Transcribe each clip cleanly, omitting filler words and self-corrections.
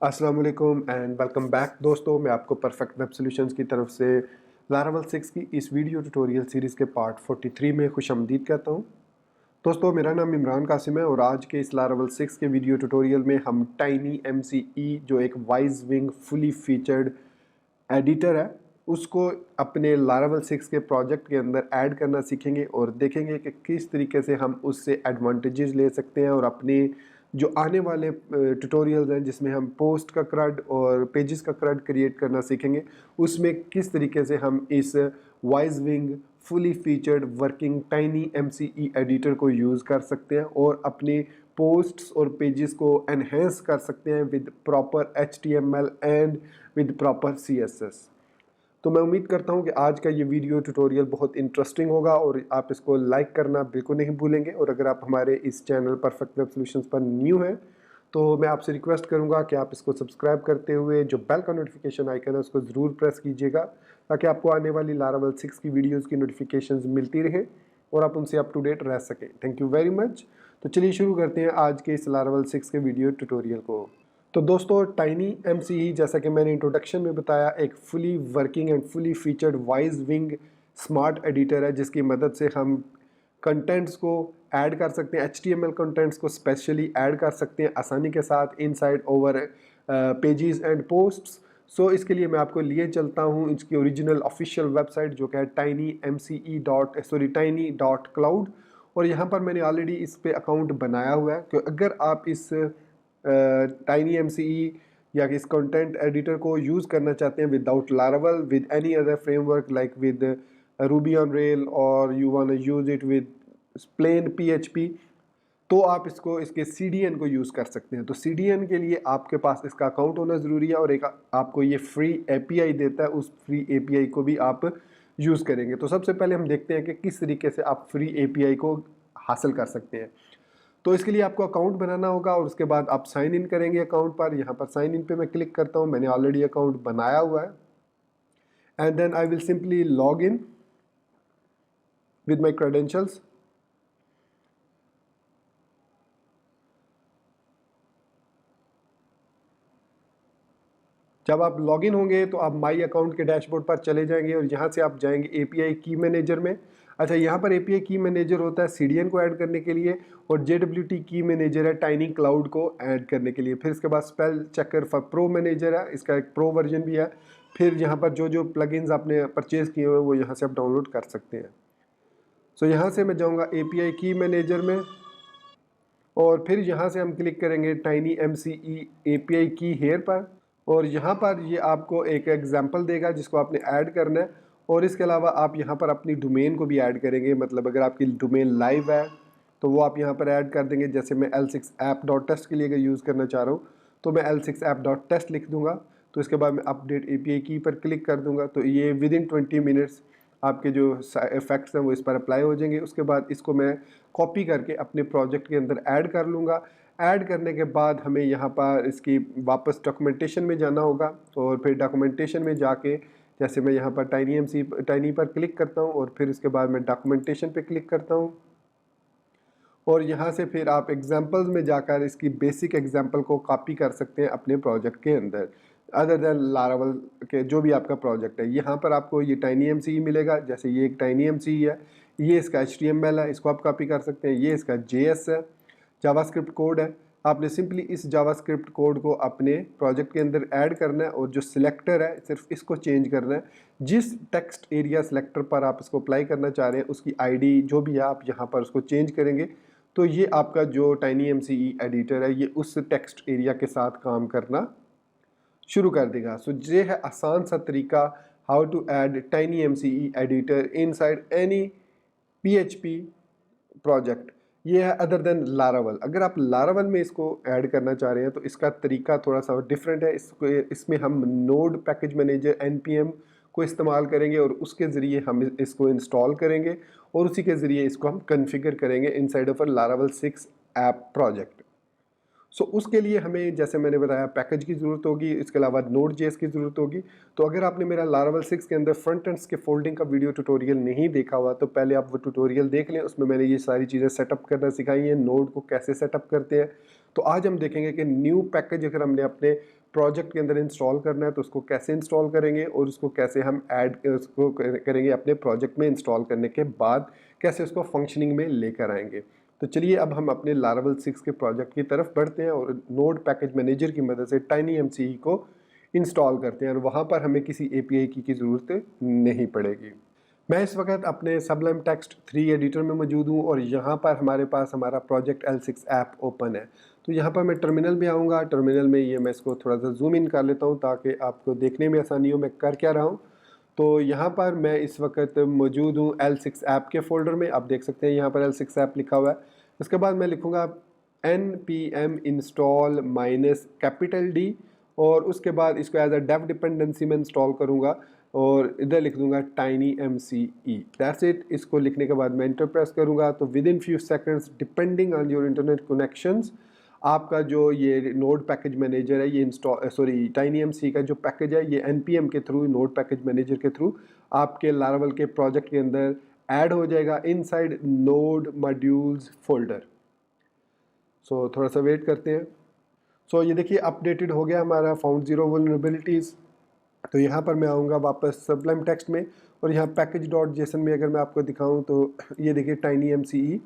अस्सलाम वालेकुम and welcome back दोस्तों। मैं आपको परफेक्ट वेब सॉल्यूशंस की तरफ से लारावल 6 की इस वीडियो ट्यूटोरियल सीरीज़ के पार्ट 43 में खुशामदीद कहता हूं। दोस्तों, मेरा नाम इमरान कासिम है और आज के इस लारावल 6 के वीडियो ट्यूटोरियल में हम टाइनी MCE जो एक wise wing fully featured editor है उसको अपने लारावल 6 के प्रोजेक्ट के अंदर ऐड करना सीखेंगे और देखेंगे कि किस तरीके से हम उससे एडवांटेजेस ले सकते हैं और अपने जो आने वाले ट्यूटोरियल्स हैं जिसमें हम पोस्ट का क्रड और पेजेस का क्रड क्रिएट करना सीखेंगे, उसमें किस तरीके से हम इस wise wing fully featured working tiny MCE editor को यूज़ कर सकते हैं और अपने पोस्ट्स और पेजेस को एनहेंस कर सकते हैं with proper HTML and with proper CSS। तो मैं उम्मीद करता हूं कि आज का ये वीडियो ट्यूटोरियल बहुत इंटरेस्टिंग होगा और आप इसको लाइक करना बिल्कुल नहीं भूलेंगे। और अगर आप हमारे इस चैनल परफेक्ट वेब सॉल्यूशंस पर न्यू हैं तो मैं आपसे रिक्वेस्ट करूंगा कि आप इसको सब्सक्राइब करते हुए जो बेल का नोटिफिकेशन आइकन है उसको ज़रूर प्रेस कीजिएगा ताकि आपको आने वाली लारावल 6 की वीडियोज़ की नोटिफिकेशन मिलती रहें और आप उनसे अप टू डेट रह सकें। Thank you very much. तो चलिए शुरू करते हैं आज के इस लारावल 6 के वीडियो ट्यूटोरियल को। तो दोस्तों, टाइनी MCE जैसा कि मैंने इंट्रोडक्शन में बताया एक fully working and fully featured wise wing smart editor है जिसकी मदद से हम कंटेंट्स को ऐड कर सकते हैं, HTML कंटेंट्स को स्पेशली ऐड कर सकते हैं आसानी के साथ inside over pages and posts. So इसके लिए मैं आपको लिए चलता हूँ इसकी ओरिजिनल ऑफिशियल वेबसाइट जो कि है tiny.cloud। और यहाँ पर मैंने ऑलरेडी इस पे अकाउंट बनाया हुआ है कि अगर आप इस टाइनी MCE या इस कंटेंट एडिटर को यूज़ करना चाहते हैं without Laravel with any other framework like with Ruby on rail और you want to use it with plain PHP, तो आप इसको इसके CDN को यूज़ कर सकते हैं। तो CDN के लिए आपके पास इसका अकाउंट होना ज़रूरी है और एक आपको ये फ्री API देता है, उस फ्री API को भी आप यूज़ करेंगे। तो सबसे पहले हम देखते हैं कि किस तरीके से आप फ्री API को हासिल कर सकते हैं। तो इसके लिए आपको अकाउंट बनाना होगा और उसके बाद आप साइन इन करेंगे अकाउंट पर। यहाँ पर साइन इन पे मैं क्लिक करता हूँ, मैंने ऑलरेडी अकाउंट बनाया हुआ है and then I will simply log in with my credentials. जब आप लॉगिन होंगे तो आप माई अकाउंट के डैशबोर्ड पर चले जाएंगे और यहाँ से आप जाएंगे API की मैनेजर में। अच्छा, यहाँ पर API की मैनेजर होता है CDN को ऐड करने के लिए और JWT की मैनेजर है टाइनी क्लाउड को ऐड करने के लिए। फिर इसके बाद spell checker for pro manager है, इसका एक प्रो वर्जन भी है। फिर यहाँ पर जो जो प्लगइन्स आपने परचेज़ किए हुए वो यहाँ से आप डाउनलोड कर सकते हैं। सो यहाँ से मैं जाऊँगा API की मैनेजर में और फिर यहाँ से हम क्लिक करेंगे टाइनी MCE API की हेयर पर और यहाँ पर ये आपको एक एग्जांपल देगा जिसको आपने ऐड करना है। और इसके अलावा आप यहाँ पर अपनी डोमेन को भी ऐड करेंगे, मतलब अगर आपकी डोमेन लाइव है तो वो आप यहाँ पर ऐड कर देंगे। जैसे मैं l6app.test के लिए अगर यूज़ करना चाह रहा हूँ तो मैं l6app.test लिख दूँगा। तो इसके बाद मैं अपडेट API की पर क्लिक कर दूँगा तो ये विदिन 20 मिनट्स आपके जो इफेक्ट्स हैं वो इस पर अप्लाई हो जाएंगे। उसके बाद इसको मैं कॉपी करके अपने प्रोजेक्ट के अंदर ऐड कर लूँगा। ऐड करने के बाद हमें यहाँ पर इसकी वापस डॉक्यूमेंटेशन में जाना होगा और फिर डॉक्यूमेंटेशन में जाके जैसे मैं यहाँ पर टाइनी पर क्लिक करता हूँ और फिर इसके बाद मैं डॉक्यूमेंटेशन पे क्लिक करता हूँ और यहाँ से फिर आप एग्जांपल्स में जाकर इसकी बेसिक एग्जांपल को कॉपी कर सकते हैं अपने प्रोजेक्ट के अंदर अदर देन लारावल के जो भी आपका प्रोजेक्ट है। यहाँ पर आपको ये टाइनी MCE मिलेगा। जैसे ये एक टाइनी MCE है, ये इसका HTML है, इसको आप कॉपी कर सकते हैं। ये इसका JS है, जावास्क्रिप्ट कोड है। आपने सिंपली इस जावास्क्रिप्ट कोड को अपने प्रोजेक्ट के अंदर ऐड करना है और जो सिलेक्टर है सिर्फ इसको चेंज करना है। जिस टेक्स्ट एरिया सिलेक्टर पर आप इसको अप्लाई करना चाह रहे हैं उसकी ID जो भी है आप यहाँ पर उसको चेंज करेंगे तो ये आपका जो टाइनी MCE एडिटर है ये उस टेक्स्ट एरिया के साथ काम करना शुरू कर देगा। सो ये है आसान सा तरीका how to add tiny MCE editor inside any PHP project. ये है अदर देन लारावल। अगर आप लारावल में इसको ऐड करना चाह रहे हैं तो इसका तरीका थोड़ा सा डिफरेंट है। इसमें हम नोड पैकेज मैनेजर NPM को इस्तेमाल करेंगे और उसके ज़रिए हम इसको इंस्टॉल करेंगे और उसी के ज़रिए इसको हम कन्फिगर करेंगे inside of Laravel 6 app project. सो उसके लिए हमें जैसे मैंने बताया पैकेज की ज़रूरत होगी, इसके अलावा Node.js की ज़रूरत होगी। तो अगर आपने मेरा लारावल 6 के अंदर फ्रंट एंड्स के फोल्डिंग का वीडियो ट्यूटोरियल नहीं देखा हुआ तो पहले आप वो ट्यूटोरियल देख लें, उसमें मैंने ये सारी चीज़ें सेटअप करना सिखाई हैं, नोड को कैसे सेटअप करते हैं। तो आज हम देखेंगे कि न्यू पैकेज अगर हमने अपने प्रोजेक्ट के अंदर इंस्टॉल करना है तो उसको कैसे इंस्टॉल करेंगे और उसको कैसे हम ऐड उसको करेंगे अपने प्रोजेक्ट में इंस्टॉल करने के बाद कैसे उसको फंक्शनिंग में लेकर आएंगे। तो चलिए अब हम अपने लारावेल 6 के प्रोजेक्ट की तरफ बढ़ते हैं और नोड पैकेज मैनेजर की मदद से TinyMCE को इंस्टॉल करते हैं और वहाँ पर हमें किसी API की ज़रूरत नहीं पड़ेगी। मैं इस वक्त अपने सबलाइम टेक्स्ट 3 एडिटर में मौजूद हूँ और यहाँ पर हमारे पास हमारा प्रोजेक्ट L6 ऐप ओपन है। तो यहाँ पर मैं टर्मिनल में आऊँगा, टर्मिनल में ये मैं इसको थोड़ा सा जूम इन कर लेता हूँ ताकि आपको देखने में आसानी हो मैं कर क्या रहा हूँ। तो यहाँ पर मैं इस वक्त मौजूद हूँ L6 ऐप के फोल्डर में, आप देख सकते हैं यहाँ पर L6 ऐप लिखा हुआ है। उसके बाद मैं लिखूँगा npm install -D और उसके बाद इसको एज अ डेव डिपेंडेंसी में इंस्टॉल करूँगा और इधर लिख दूंगा TinyMCE। That's it. इसको लिखने के बाद मैं इंटर प्रेस करूँगा तो with in few seconds depending on your internet connections आपका जो ये नोड पैकेज मैनेजर है ये TinyMCE का जो पैकेज है ये npm के थ्रू, नोड पैकेज मैनेजर के थ्रू आपके लारावेल के प्रोजेक्ट के अंदर ऐड हो जाएगा इनसाइड नोड मॉड्यूल्स फोल्डर। सो थोड़ा सा वेट करते हैं। सो ये देखिए अपडेटेड हो गया हमारा, फाउंड 0 वल्नरेबिलिटीज़। तो यहाँ पर मैं आऊँगा वापस सबलाइम टेक्स्ट में और यहाँ package.json में अगर मैं आपको दिखाऊँ तो ये देखिए TinyMCE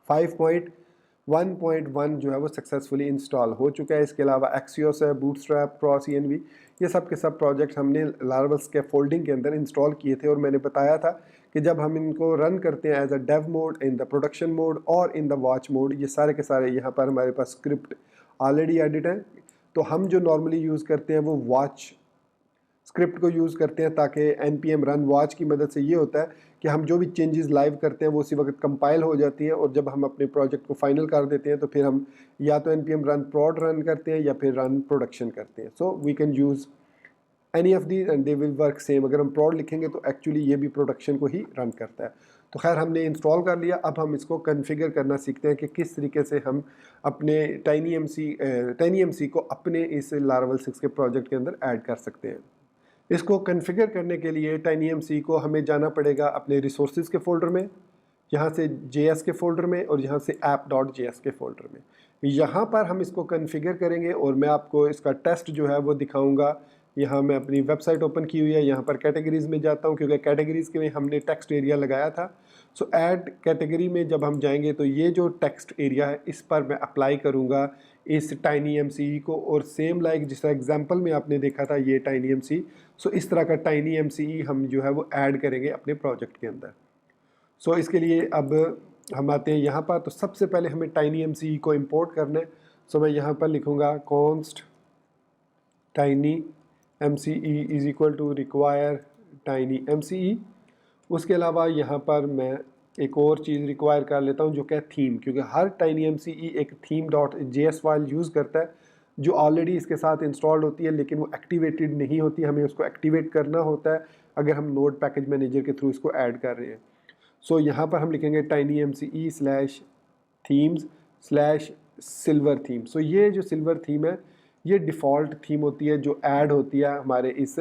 5.1.1 जो है वो सक्सेसफुली इंस्टॉल हो चुका है। इसके अलावा Axios है, बूटस्ट्रैप, ProsENV, ये सब के सब प्रोजेक्ट हमने लारावेल के फोल्डिंग के अंदर इंस्टॉल किए थे और मैंने बताया था कि जब हम इनको रन करते हैं as a dev mode, in the production mode और इन द वॉच मोड, ये सारे के सारे यहाँ पर हमारे पास स्क्रिप्ट ऑलरेडी एडिट हैं। तो हम जो नॉर्मली यूज़ करते हैं वो वॉच स्क्रिप्ट को यूज़ करते हैं ताकि npm रन वॉच की मदद से ये होता है कि हम जो भी चेंजेस लाइव करते हैं वो उसी वक्त कंपाइल हो जाती हैं और जब हम अपने प्रोजेक्ट को फाइनल कर देते हैं तो फिर हम या तो npm रन prod रन करते हैं या फिर रन प्रोडक्शन करते हैं। So we can use any of these and they will work same. अगर हम prod लिखेंगे तो एक्चुअली ये भी प्रोडक्शन को ही रन करता है। तो खैर हमने इंस्टॉल कर लिया, अब हम इसको कन्फिगर करना सीखते हैं कि किस तरीके से हम अपने TinyMCE को अपने इस लारावेल 6 के प्रोजेक्ट के अंदर ऐड कर सकते हैं। इसको कॉन्फ़िगर करने के लिए TinyMCE को हमें जाना पड़ेगा अपने रिसोर्सेज के फ़ोल्डर में, यहाँ से JS के फ़ोल्डर में और यहाँ से app.js के फ़ोल्डर में। यहाँ पर हम इसको कॉन्फ़िगर करेंगे और मैं आपको इसका टेस्ट जो है वो दिखाऊंगा। यहाँ मैं अपनी वेबसाइट ओपन की हुई है, यहाँ पर कैटेगरीज़ में जाता हूँ क्योंकि कैटेगरीज़ के में हमने टेक्स्ट एरिया लगाया था। सो ऐड कैटेगरी में जब हम जाएंगे तो ये जो टेक्स्ट एरिया है इस पर मैं अप्लाई करूँगा इस TinyMCE को और सेम लाइक जिस तरह एग्जांपल में आपने देखा था ये TinyMCE, सो इस तरह का TinyMCE हम जो है वो ऐड करेंगे अपने प्रोजेक्ट के अंदर। सो इसके लिए अब हम आते हैं यहाँ पर। तो सबसे पहले हमें TinyMCE को इंपोर्ट करना है। सो मैं यहाँ पर लिखूँगा const TinyMCE is equal to require TinyMCE। उसके अलावा यहाँ पर मैं एक और चीज़ रिक्वायर कर लेता हूँ जो कि थीम, क्योंकि हर TinyMCE एक theme.js फाइल यूज़ करता है जो ऑलरेडी इसके साथ इंस्टॉल्ड होती है लेकिन वो एक्टिवेटेड नहीं होती, हमें उसको एक्टिवेट करना होता है अगर हम नोड पैकेज मैनेजर के थ्रू इसको ऐड कर रहे हैं। सो यहाँ पर हम लिखेंगे TinyMCE/themes/silver theme। सो ये जो सिल्वर थीम है ये डिफ़ॉल्ट थीम होती है जो ऐड होती है हमारे इस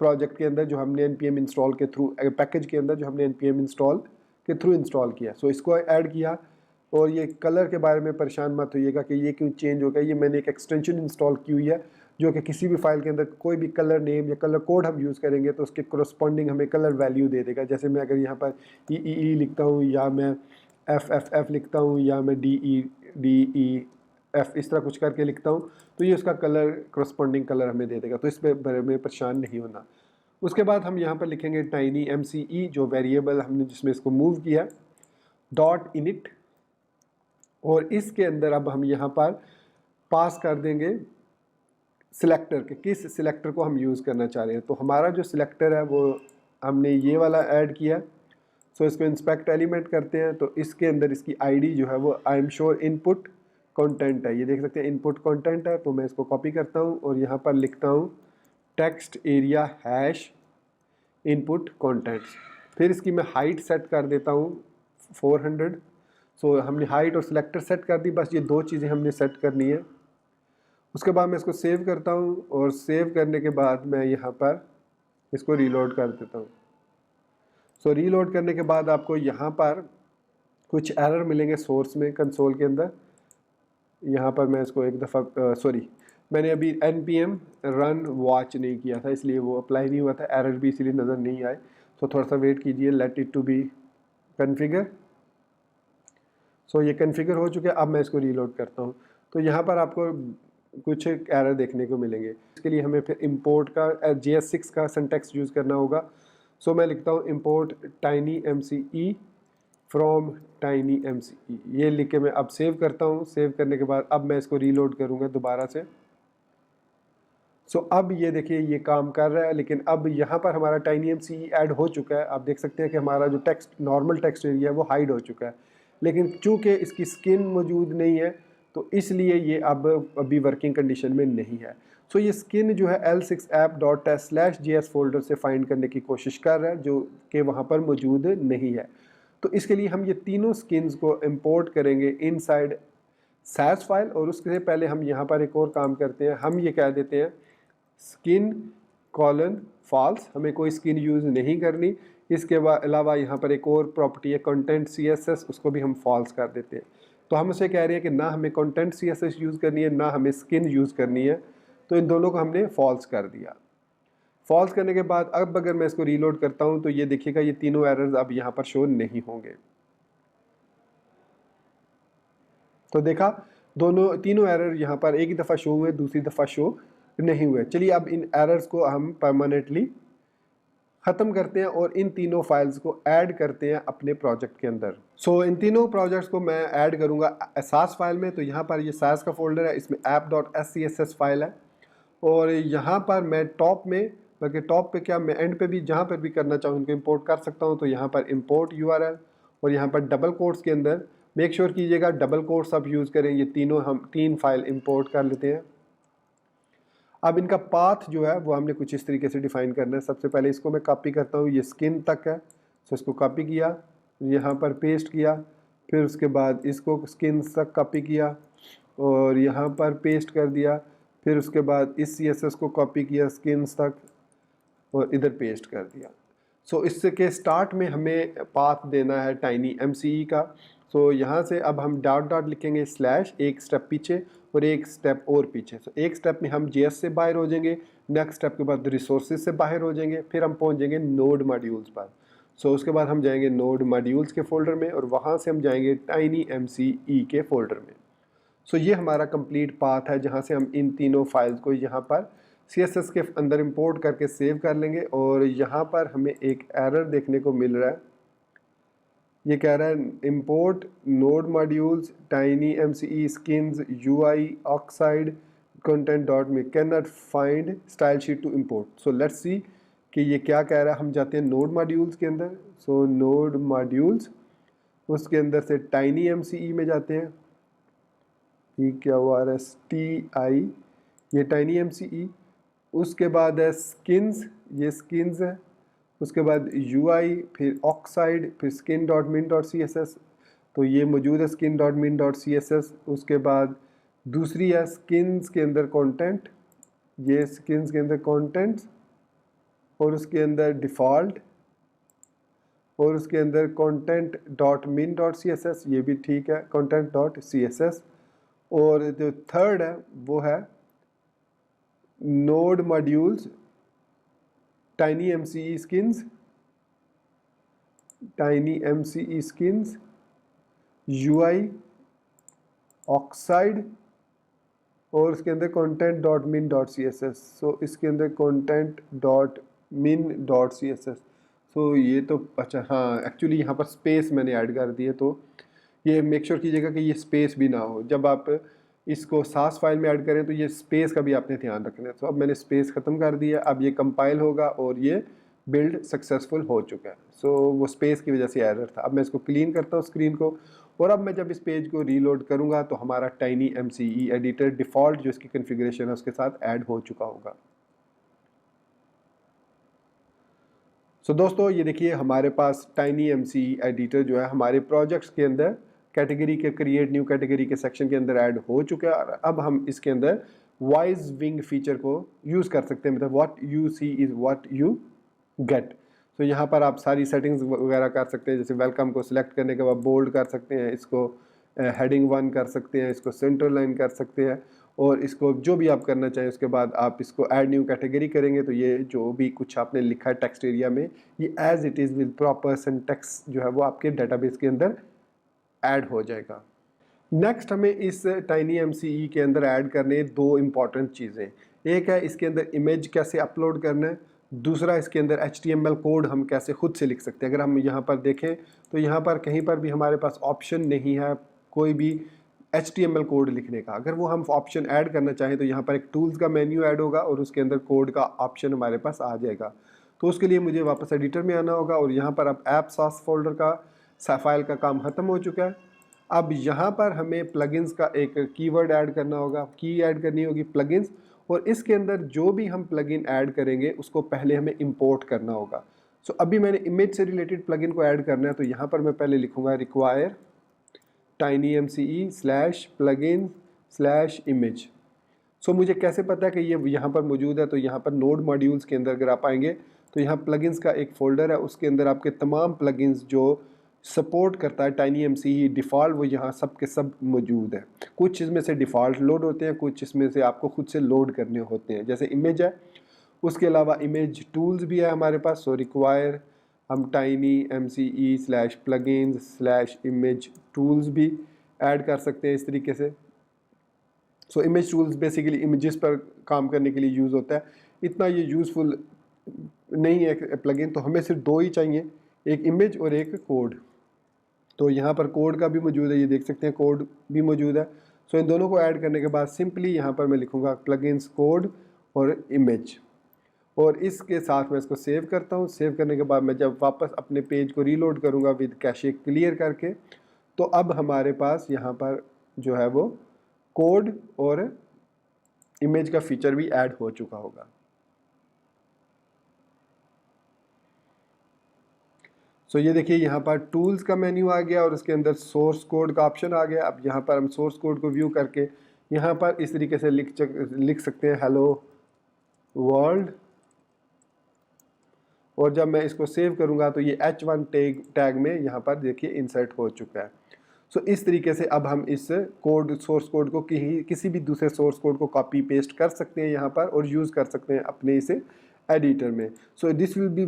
प्रोजेक्ट के अंदर जो हमने npm इंस्टॉल के थ्रू पैकेज के अंदर जो हमने npm इंस्टॉल के थ्रू इंस्टॉल किया। सो इसको ऐड किया और ये कलर के बारे में परेशान मत होइएगा कि ये क्यों चेंज हो गया। ये मैंने एक एक्सटेंशन इंस्टॉल की हुई है जो कि किसी भी फाइल के अंदर कोई भी कलर नेम या कलर कोड हम यूज़ करेंगे तो उसके कोरस्पॉन्डिंग हमें कलर वैल्यू दे देगा। जैसे मैं अगर यहाँ पर ई लिखता हूँ या मैं एफ लिखता हूँ या मैं DEF इस तरह कुछ करके लिखता हूँ तो ये उसका कलर कोरस्पॉन्डिंग कलर हमें दे देगा। तो इस बारे में परेशान नहीं होना। उसके बाद हम यहाँ पर लिखेंगे TinyMCE जो वेरिएबल हमने जिसमें इसको मूव किया .init और इसके अंदर अब हम यहाँ पर पास कर देंगे सिलेक्टर के किस सिलेक्टर को हम यूज़ करना चाह रहे हैं। तो हमारा जो सिलेक्टर है वो हमने ये वाला ऐड किया। सो इसको इंस्पेक्ट एलिमेंट करते हैं तो इसके अंदर इसकी ID जो है वो आई एम श्योर इनपुट कंटेंट है, ये देख सकते हैं इनपुट कंटेंट है। तो मैं इसको कॉपी करता हूँ और यहाँ पर लिखता हूँ text area hash input contents. फिर इसकी मैं हाइट सेट कर देता हूँ 400। सो हमने हाइट और सिलेक्टर सेट कर दी, बस ये दो चीज़ें हमने सेट करनी है। उसके बाद मैं इसको सेव करता हूँ और सेव करने के बाद मैं यहाँ पर इसको रीलोड कर देता हूँ। सो रीलोड करने के बाद आपको यहाँ पर कुछ एरर मिलेंगे सोर्स में कंसोल के अंदर। यहाँ पर मैं इसको एक दफ़ा मैंने अभी npm रन वॉच नहीं किया था, इसलिए वो अप्लाई नहीं हुआ था, एरर भी इसलिए नज़र नहीं आए। तो थोड़ा सा वेट कीजिए, let it to be configure. So ये कन्फिगर हो चुका है। अब मैं इसको रीलोड करता हूँ तो यहाँ पर आपको कुछ एरर देखने को मिलेंगे। इसके लिए हमें फिर इंपोर्ट का JS6 का सिंटैक्स यूज़ करना होगा। सो मैं लिखता हूँ इंपोर्ट tinymce फ्रॉम tinymce, ये लिख के मैं अब सेव करता हूँ। सेव करने के बाद अब मैं इसको रीलोड करूँगा दोबारा से। सो अब ये देखिए ये काम कर रहा है, लेकिन अब यहाँ पर हमारा tinymce ऐड हो चुका है। आप देख सकते हैं कि हमारा जो टेक्स्ट नॉर्मल टेक्स्ट एरिया है वो हाइड हो चुका है, लेकिन चूंकि इसकी स्किन मौजूद नहीं है तो इसलिए ये अब अभी वर्किंग कंडीशन में नहीं है। सो ये स्किन जो है l6app.test/js फोल्डर से फाइंड करने की कोशिश कर रहा है, जो कि वहाँ पर मौजूद नहीं है। तो इसके लिए हम ये तीनों स्किन्स को इंपोर्ट करेंगे इनसाइड सैस फाइल, और उसके पहले हम यहाँ पर एक और काम करते हैं। हम ये कह देते हैं स्किन कॉलन फॉल्स, हमें कोई स्किन यूज़ नहीं करनी। इसके अलावा यहाँ पर एक और प्रॉपर्टी है कंटेंट CSS, उसको भी हम फॉल्स कर देते हैं। तो हम उसे कह रहे हैं कि ना हमें कंटेंट CSS यूज़ करनी है, ना हमें स्किन यूज़ करनी है। तो इन दोनों को हमने फॉल्स कर दिया। फॉल्स करने के बाद अब अगर मैं इसको रीलोड करता हूँ तो ये देखिएगा ये तीनों एरर्स अब यहाँ पर शो नहीं होंगे। तो देखा तीनों एरर यहाँ पर एक ही दफ़ा शो हुए, दूसरी दफ़ा शो नहीं हुए। चलिए अब इन एरर्स को हम परमानेंटली ख़त्म करते हैं और इन तीनों फाइल्स को ऐड करते हैं अपने प्रोजेक्ट के अंदर। सो इन तीनों प्रोजेक्ट्स को मैं ऐड करूँगा सास फाइल में। तो यहाँ पर ये सास का फोल्डर है, इसमें app.scss फाइल है, और यहाँ पर मैं टॉप में, बल्कि टॉप पे क्या, मैं एंड पे भी जहाँ पर भी करना चाहूँ उनको इंपोर्ट कर सकता हूँ। तो यहाँ पर इंपोर्ट URL और यहाँ पर डबल कोट्स के अंदर मेक श्योर कीजिएगा डबल कोट्स आप यूज़ करें। ये तीनों हम 3 फाइल इंपोर्ट कर लेते हैं। अब इनका पाथ जो है वो हमने कुछ इस तरीके से डिफाइन करना है। सबसे पहले इसको मैं कॉपी करता हूँ, ये स्किन तक है, तो इसको कॉपी किया, यहाँ पर पेस्ट किया, फिर उसके बाद इसको स्किन तक कॉपी किया और यहाँ पर पेस्ट कर दिया, फिर उसके बाद इस CSS को कॉपी किया स्किन तक और इधर पेस्ट कर दिया। सो इसके स्टार्ट में हमें पाथ देना है tinymce का। सो यहाँ से अब हम डॉट डॉट लिखेंगे स्लैश, एक स्टेप पीछे और एक स्टेप और पीछे। सो एक स्टेप में हम JS से बाहर हो जाएंगे, नेक्स्ट स्टेप के बाद रिसोर्सेज से बाहर हो जाएंगे, फिर हम पहुँच जाएंगे नोड मॉड्यूल्स पर। सो उसके बाद हम जाएंगे नोड मॉड्यूल्स के फोल्डर में और वहाँ से हम जाएंगे tinymce के फोल्डर में। सो ये हमारा कंप्लीट पाथ है जहाँ से हम इन तीनों फाइल्स को यहाँ पर CSS के अंदर इंपोर्ट करके सेव कर लेंगे। और यहाँ पर हमें एक एरर देखने को मिल रहा है, ये कह रहा है import node modules tinymce skins UI oxide content dot me cannot find style sheet to import। So let's see कि ये क्या कह रहा है। हम जाते हैं नोड मॉड्यूल्स के अंदर। सो नोड मॉड्यूल्स, उसके अंदर से tinymce में जाते हैं, ये क्या हुआ है TI, ये tinymce। उसके बाद है स्किन्स, ये स्किन्स है, उसके बाद UI, फिर ऑक्साइड, फिर skin.min.css, तो ये मौजूद है skin.min.css। उसके बाद दूसरी है स्किन्स के अंदर कंटेंट, ये स्किन्स के अंदर कंटेंट्स और उसके अंदर डिफ़ॉल्ट और उसके अंदर content.min.css, ये भी ठीक है, content.css। और जो थर्ड है वो है node modules tinymce skins, tinymce skins UI oxide और उसके अंदर content.min.css। सो इसके अंदर content.min.css। सो ये तो अच्छा, हाँ एक्चुअली यहाँ पर स्पेस मैंने ऐड कर दी है, तो ये मेक श्योर कीजिएगा कि ये स्पेस भी ना हो। जब आप इसको सास फाइल में ऐड करें तो ये स्पेस का भी आपने ध्यान रखना है। तो अब मैंने स्पेस ख़त्म कर दिया, अब ये कंपाइल होगा और ये बिल्ड सक्सेसफुल हो चुका है। सो वो स्पेस की वजह से एरर था। अब मैं इसको क्लीन करता हूँ स्क्रीन को, और अब मैं जब इस पेज को रीलोड करूँगा तो हमारा tinymce एडिटर डिफ़ॉल्ट जो इसकी कन्फिग्रेशन है उसके साथ ऐड हो चुका होगा। सो दोस्तों ये देखिए हमारे पास tinymce एडिटर जो है हमारे प्रोजेक्ट्स के अंदर कैटेगरी के क्रिएट न्यू कैटेगरी के सेक्शन के अंदर ऐड हो चुका है। और अब हम इसके अंदर वॉइस विंग फीचर को यूज़ कर सकते हैं, मतलब what you see is what you get. तो यहाँ पर आप सारी सेटिंग्स वगैरह कर सकते हैं, जैसे वेलकम को सिलेक्ट करने के बाद बोल्ड कर सकते हैं, इसको हेडिंग 1 कर सकते हैं, इसको सेंटर लाइन कर सकते हैं, और इसको जो भी आप करना चाहें उसके बाद आप इसको ऐड न्यू कैटेगरी करेंगे तो ये जो भी कुछ आपने लिखा है टेक्स्ट एरिया में ये as it is with proper syntax जो है वो आपके डेटाबेस के अंदर ऐड हो जाएगा। नेक्स्ट हमें इस टाइनी एमसीई के अंदर ऐड करने दो इम्पॉर्टेंट चीज़ें। एक है इसके अंदर इमेज कैसे अपलोड करना है, दूसरा इसके अंदर HTML कोड हम कैसे खुद से लिख सकते हैं। अगर हम यहाँ पर देखें तो यहाँ पर कहीं पर भी हमारे पास ऑप्शन नहीं है कोई भी HTML कोड लिखने का। अगर वो हम ऑप्शन ऐड करना चाहें तो यहाँ पर एक टूल्स का मेन्यू ऐड होगा और उसके अंदर कोड का ऑप्शन हमारे पास आ जाएगा। तो उसके लिए मुझे वापस एडिटर में आना होगा और यहाँ पर अब ऐप सॉस फोल्डर का फाइल का काम ख़त्म हो चुका है। अब यहाँ पर हमें प्लगइन्स का एक कीवर्ड ऐड करना होगा, की ऐड करनी होगी प्लगइन्स, और इसके अंदर जो भी हम प्लगइन ऐड करेंगे उसको पहले हमें इंपोर्ट करना होगा। सो अभी मैंने इमेज से रिलेटेड प्लगइन को ऐड करना है तो यहाँ पर मैं पहले लिखूँगा रिक्वायर tinymce/plugin/image। सो मुझे कैसे पता है कि ये यहाँ पर मौजूद है, तो यहाँ पर नोड मॉड्यूल्स के अंदर अगर आप आएंगे तो यहाँ प्लगइन्स का एक फ़ोल्डर है, उसके अंदर आपके तमाम प्लगइन्स जो सपोर्ट करता है टाइनी एमसीई डिफ़ॉल्ट वो यहाँ सब के सब मौजूद है। कुछ इसमें से डिफ़ॉल्ट लोड होते हैं, कुछ इसमें से आपको खुद से लोड करने होते हैं, जैसे इमेज है। उसके अलावा इमेज टूल्स भी है हमारे पास। सो रिक्वायर हम tinymce/plugins/image टूल्स भी ऐड कर सकते हैं इस तरीके से। So image tools basically images पर काम करने के लिए यूज़ होता है। इतना ये यूज़फुल नहीं है प्लगइन, तो हमें सिर्फ दो ही चाहिए, एक इमेज और एक कोड। तो यहाँ पर कोड का भी मौजूद है, ये देख सकते हैं कोड भी मौजूद है। सो इन दोनों को ऐड करने के बाद सिंपली यहाँ पर मैं लिखूँगा प्लगइन्स कोड और इमेज, और इसके साथ मैं इसको सेव करता हूँ। सेव करने के बाद मैं जब वापस अपने पेज को रीलोड करूँगा विद कैशे क्लियर करके, तो अब हमारे पास यहाँ पर जो है वो कोड और इमेज का फीचर भी ऐड हो चुका होगा। सो ये देखिए यहाँ पर टूल्स का मेन्यू आ गया और उसके अंदर सोर्स कोड का ऑप्शन आ गया। अब यहाँ पर हम सोर्स कोड को व्यू करके यहाँ पर इस तरीके से लिख सकते हैं हेलो वर्ल्ड, और जब मैं इसको सेव करूँगा तो ये H1 टैग में यहाँ पर देखिए इंसर्ट हो चुका है। सो इस तरीके से अब हम इस कोड सोर्स कोड को किसी भी दूसरे सोर्स कोड को कॉपी पेस्ट कर सकते हैं यहाँ पर और यूज़ कर सकते हैं अपने इसे एडिटर में। So this will be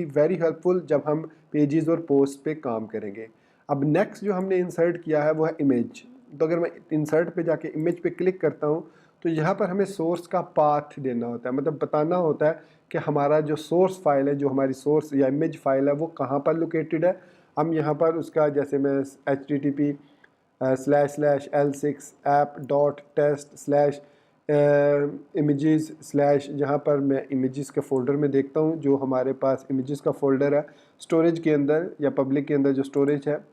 very helpful जब हम पेजेस और पोस्ट पे काम करेंगे। अब नेक्स्ट जो हमने इंसर्ट किया है वो है इमेज। तो अगर मैं इंसर्ट पे जाके इमेज पे क्लिक करता हूँ तो यहाँ पर हमें सोर्स का पाथ देना होता है, मतलब बताना होता है कि हमारा जो सोर्स फाइल है, जो हमारी सोर्स या इमेज फाइल है वो कहाँ पर लोकेटेड है। हम यहाँ पर उसका जैसे मैं http://l6app.test/images/ जहाँ पर मैं इमेजेस के फ़ोल्डर में देखता हूँ जो हमारे पास इमेजेस का फ़ोल्डर है स्टोरेज के अंदर या पब्लिक के अंदर जो स्टोरेज है।